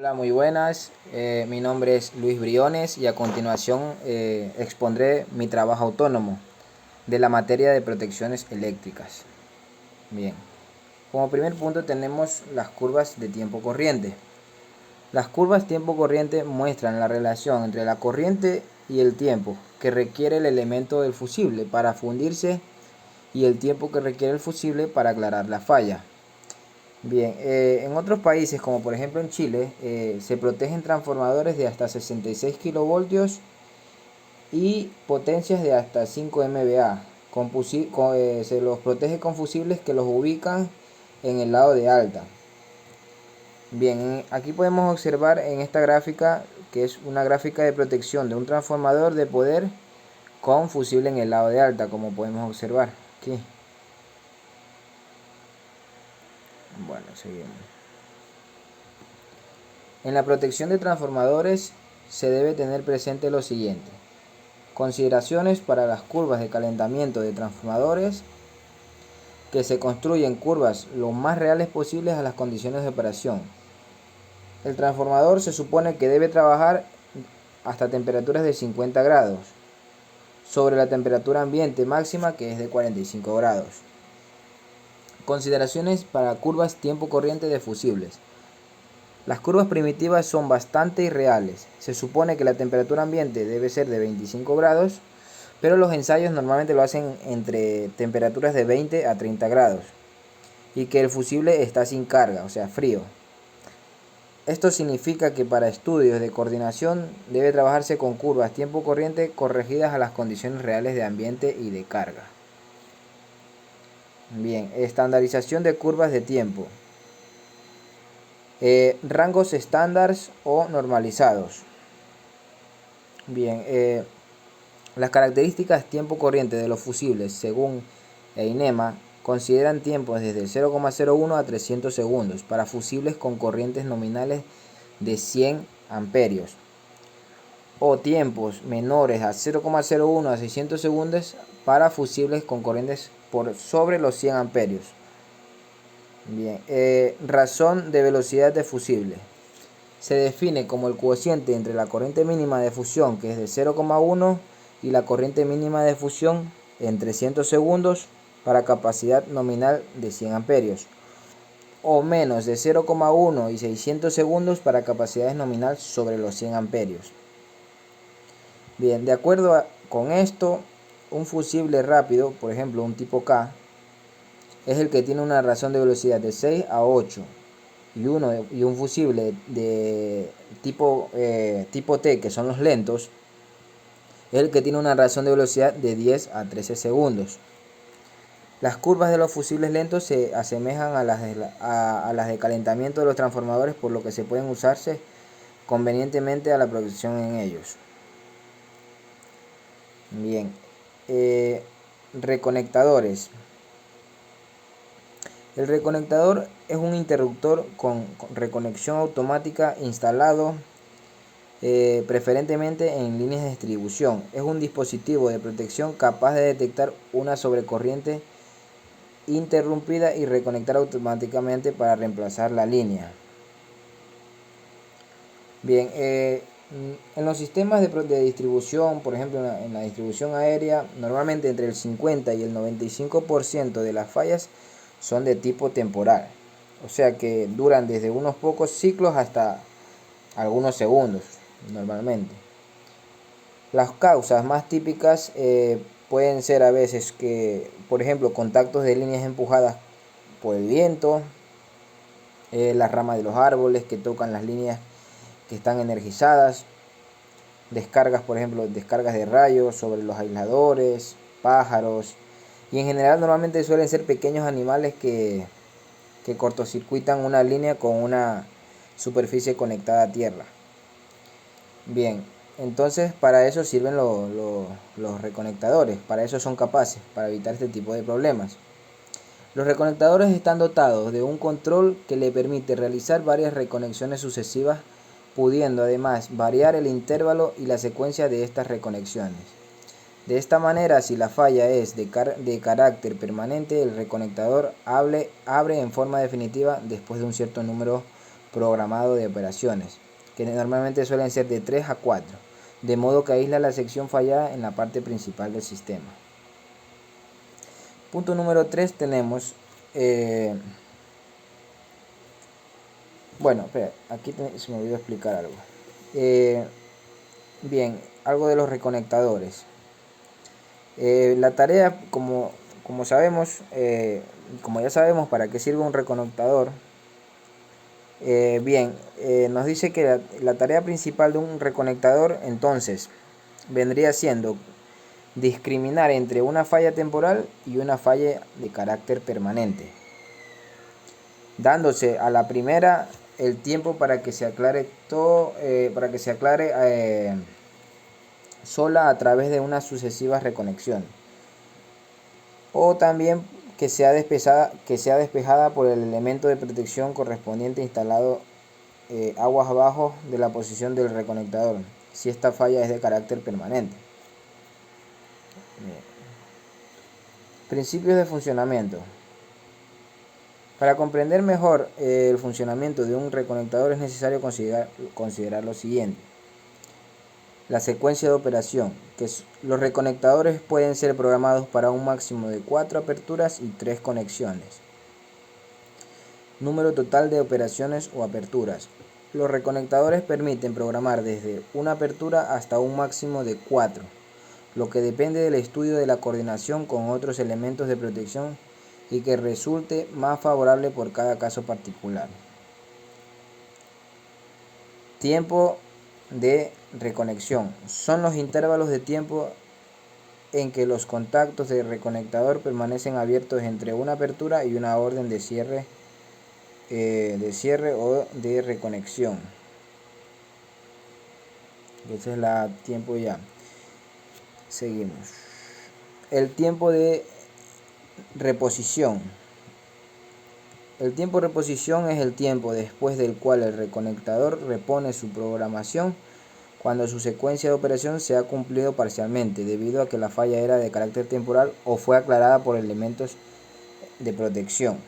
Hola, muy buenas. Mi nombre es Luis Briones y a continuación expondré mi trabajo autónomo de la materia de protecciones eléctricas. Bien, como primer punto tenemos las curvas de tiempo corriente. Las curvas tiempo corriente muestran la relación entre la corriente y el tiempo que requiere el elemento del fusible para fundirse y el tiempo que requiere el fusible para aclarar la falla. Bien, en otros países, como por ejemplo en Chile, se protegen transformadores de hasta 66 kilovoltios y potencias de hasta 5 MVA. Se los protege con fusibles que los ubican en el lado de alta. Bien, aquí podemos observar en esta gráfica, que es una gráfica de protección de un transformador de poder con fusible en el lado de alta, como podemos observar aquí. Bueno, seguimos. En la protección de transformadores se debe tener presente lo siguiente: consideraciones para las curvas de calentamiento de transformadores, que se construyen curvas lo más reales posibles a las condiciones de operación. El transformador se supone que debe trabajar hasta temperaturas de 50 grados sobre la temperatura ambiente máxima, que es de 45 grados. Consideraciones para curvas tiempo corriente de fusibles. Las curvas primitivas son bastante irreales. Se supone que la temperatura ambiente debe ser de 25 grados, pero los ensayos normalmente lo hacen entre temperaturas de 20 a 30 grados y que el fusible está sin carga, o sea, frío. Esto significa que para estudios de coordinación debe trabajarse con curvas tiempo corriente corregidas a las condiciones reales de ambiente y de carga. Bien, estandarización de curvas de tiempo. Rangos estándares o normalizados. Bien, las características tiempo corriente de los fusibles, según EINEMA, consideran tiempos desde 0,01 a 300 segundos para fusibles con corrientes nominales de 100 amperios, o tiempos menores a 0,01 a 600 segundos para fusibles con corrientes por sobre los 100 amperios. Bien, razón de velocidad de fusible. Se define como el cociente entre la corriente mínima de fusión, que es de 0,1, y la corriente mínima de fusión en 300 segundos para capacidad nominal de 100 amperios, o menos de 0,1 y 600 segundos para capacidades nominal sobre los 100 amperios. Bien, de acuerdo con esto, un fusible rápido, por ejemplo un tipo K, es el que tiene una razón de velocidad de 6 a 8, y un fusible de tipo T, que son los lentos, es el que tiene una razón de velocidad de 10 a 13 segundos. Las curvas de los fusibles lentos se asemejan a las de calentamiento de los transformadores, por lo que se pueden usarse convenientemente a la protección en ellos. Bien, reconectadores. El reconectador es un interruptor con reconexión automática instalado preferentemente en líneas de distribución. Es un dispositivo de protección capaz de detectar una sobrecorriente interrumpida y reconectar automáticamente para reemplazar la línea. Bien, en los sistemas de distribución, por ejemplo en la distribución aérea, normalmente entre el 50 y el 95% de las fallas son de tipo temporal, o sea que duran desde unos pocos ciclos hasta algunos segundos normalmente. Las causas más típicas pueden ser a veces que, por ejemplo, contactos de líneas empujadas por el viento, las ramas de los árboles que tocan las líneas que están energizadas, descargas, por ejemplo, descargas de rayos sobre los aisladores, pájaros, y en general normalmente suelen ser pequeños animales que cortocircuitan una línea con una superficie conectada a tierra. Bien, entonces para eso sirven los reconectadores, para eso son capaces, para evitar este tipo de problemas. Los reconectadores están dotados de un control que le permite realizar varias reconexiones sucesivas, pudiendo además variar el intervalo y la secuencia de estas reconexiones. De esta manera, si la falla es de carácter permanente, el reconectador abre en forma definitiva después de un cierto número programado de operaciones, que normalmente suelen ser de 3 a 4, de modo que aísla la sección fallada en la parte principal del sistema. Punto número 3 tenemos, aquí se me olvidó explicar algo. Bien, algo de los reconectadores. La tarea, como sabemos, como ya sabemos para qué sirve un reconectador, nos dice que la tarea principal de un reconectador entonces vendría siendo discriminar entre una falla temporal y una falla de carácter permanente, dándose a la primera el tiempo para que se aclare todo, sola a través de unas sucesivas reconexiones, o también que sea despejada por el elemento de protección correspondiente instalado aguas abajo de la posición del reconectador, si esta falla es de carácter permanente. Principios de funcionamiento. Para comprender mejor el funcionamiento de un reconectador es necesario considerar lo siguiente. La secuencia de operación, los reconectadores pueden ser programados para un máximo de 4 aperturas y 3 conexiones. Número total de operaciones o aperturas. Los reconectadores permiten programar desde una apertura hasta un máximo de 4, lo que depende del estudio de la coordinación con otros elementos de protección y que resulte más favorable por cada caso particular. Tiempo de reconexión. Son los intervalos de tiempo en que los contactos de reconectador permanecen abiertos entre una apertura y una orden de cierre o de reconexión. Ese es el tiempo ya. Seguimos. El tiempo de reposición. El tiempo de reposición es el tiempo después del cual el reconectador repone su programación cuando su secuencia de operación se ha cumplido parcialmente, debido a que la falla era de carácter temporal o fue aclarada por elementos de protección.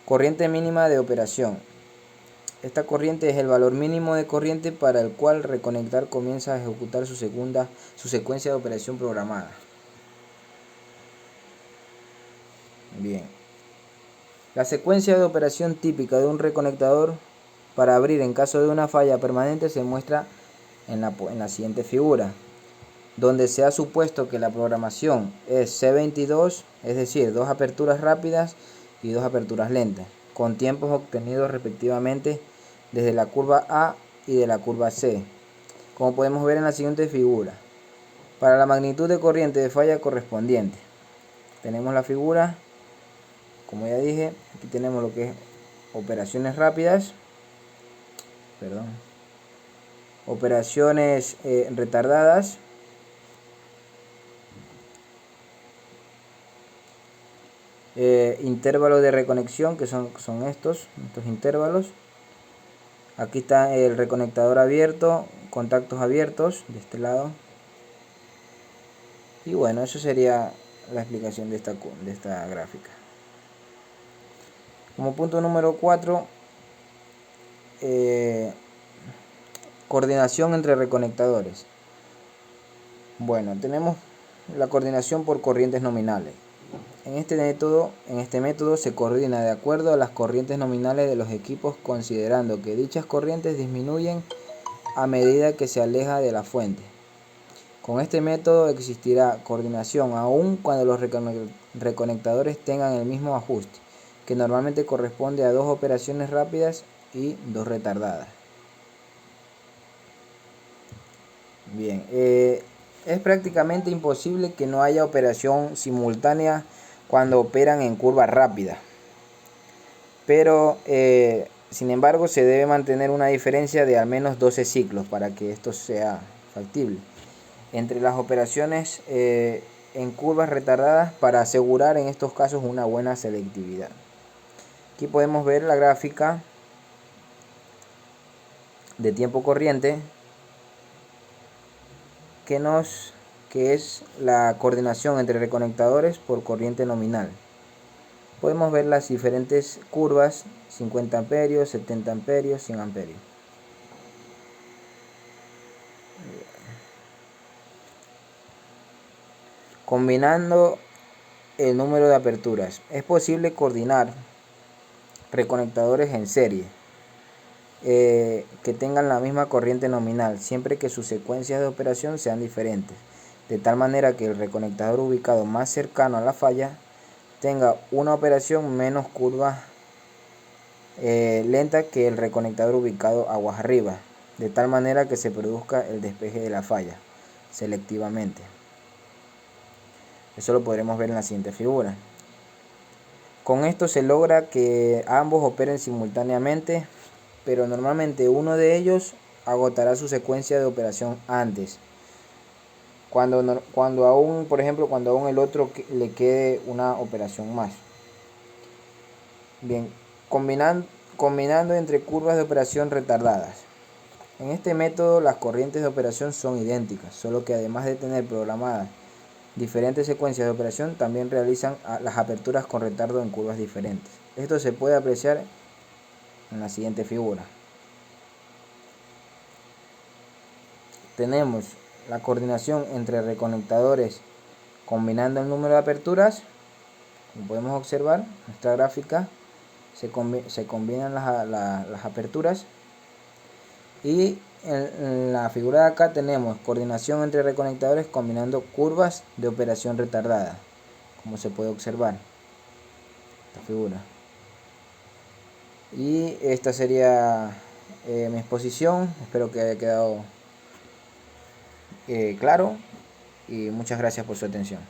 Corriente mínima de operación. Esta corriente es el valor mínimo de corriente para el cual reconectar comienza a ejecutar su secuencia de operación programada. Bien. La secuencia de operación típica de un reconectador para abrir en caso de una falla permanente se muestra en la siguiente figura, donde se ha supuesto que la programación es C22, es decir, 2 aperturas rápidas y 2 aperturas lentas, con tiempos obtenidos respectivamente desde la curva A y de la curva C, como podemos ver en la siguiente figura. Para la magnitud de corriente de falla correspondiente, tenemos la figura. Como ya dije, aquí tenemos lo que es operaciones rápidas, operaciones retardadas, intervalos de reconexión, que son estos intervalos. Aquí está el reconectador abierto, contactos abiertos de este lado. Y bueno, eso sería la explicación de esta gráfica. Como punto número 4, coordinación entre reconectadores. Bueno, tenemos la coordinación por corrientes nominales. En este método se coordina de acuerdo a las corrientes nominales de los equipos, considerando que dichas corrientes disminuyen a medida que se aleja de la fuente. Con este método existirá coordinación aun cuando los reconectadores tengan el mismo ajuste, que normalmente corresponde a 2 operaciones rápidas y 2 retardadas. Bien, es prácticamente imposible que no haya operación simultánea cuando operan en curva rápida, pero sin embargo se debe mantener una diferencia de al menos 12 ciclos para que esto sea factible entre las operaciones en curvas retardadas, para asegurar en estos casos una buena selectividad. Aquí podemos ver la gráfica de tiempo corriente que es la coordinación entre reconectadores por corriente nominal. Podemos ver las diferentes curvas 50 amperios, 70 amperios, 100 amperios. Combinando el número de aperturas, es posible coordinar reconectadores en serie que tengan la misma corriente nominal, siempre que sus secuencias de operación sean diferentes, de tal manera que el reconectador ubicado más cercano a la falla tenga una operación menos curva lenta que el reconectador ubicado aguas arriba, de tal manera que se produzca el despeje de la falla selectivamente. Eso lo podremos ver en la siguiente figura. Con esto se logra que ambos operen simultáneamente, pero normalmente uno de ellos agotará su secuencia de operación antes. Cuando aún, por ejemplo, cuando aún el otro le quede una operación más. Bien, combinando entre curvas de operación retardadas. En este método las corrientes de operación son idénticas, solo que además de tener programadas diferentes secuencias de operación, también realizan las aperturas con retardo en curvas diferentes. Esto se puede apreciar en la siguiente figura. Tenemos la coordinación entre reconectadores combinando el número de aperturas. Como podemos observar, en nuestra gráfica se combinan las aperturas, y en la figura de acá tenemos coordinación entre reconectadores combinando curvas de operación retardada, como se puede observar esta figura. Y esta sería mi exposición. Espero que haya quedado claro, y muchas gracias por su atención.